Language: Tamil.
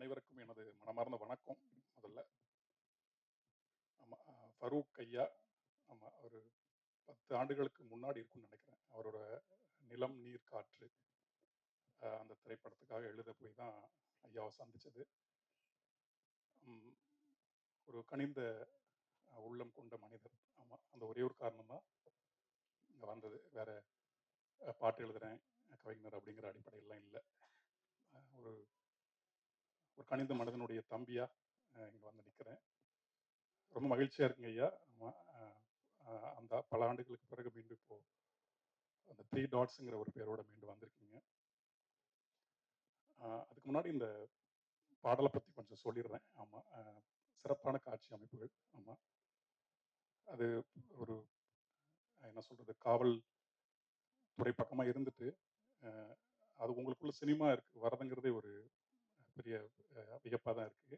அனைவருக்கும் எனது மனமார்ந்த வணக்கம். முதல்ல ஆமா, ஃபரூக் ஐயா. ஆமா, ஒரு 10 ஆண்டுகளுக்கு முன்னாடி இருக்கும்னு நினைக்கிறேன். அவரோட நிலம், நீர், காற்று அந்த திரைப்படத்துக்காக எழுத போய் தான் ஐயாவை சந்திச்சது. ம், ஒரு கனிந்த உள்ளம் கொண்ட மனிதர். ஆமா, அந்த ஒரே ஒரு காரணம் தான் இங்கே வந்தது. வேற பாட்டு எழுதுறேன், கவிஞர் அப்படிங்கிற அடிப்படையெல்லாம் இல்லை. ஒரு ஒரு கனிந்த மனிதனுடைய தம்பியா இங்கே வந்து நிற்கிறேன். ரொம்ப மகிழ்ச்சியா இருக்குங்க ஐயா. ஆமா, அந்த பல ஆண்டுகளுக்கு பிறகு மீண்டும் இப்போ அந்த த்ரீ டாட்ஸுங்கிற ஒரு பேரோட மீண்டும் வந்திருக்கீங்க. அதுக்கு முன்னாடி இந்த பாடலை பற்றி கொஞ்சம் சொல்லிடுறேன். ஆமாம், சிறப்பான காட்சி அமைப்புகள். ஆமாம், அது ஒரு என்ன சொல்கிறது, காவல் துறை பக்கமாக இருந்துட்டு அது உங்களுக்குள்ள சினிமா இருக்கு வரதுங்கிறதே ஒரு பெரிய வியப்பாக தான் இருக்குது.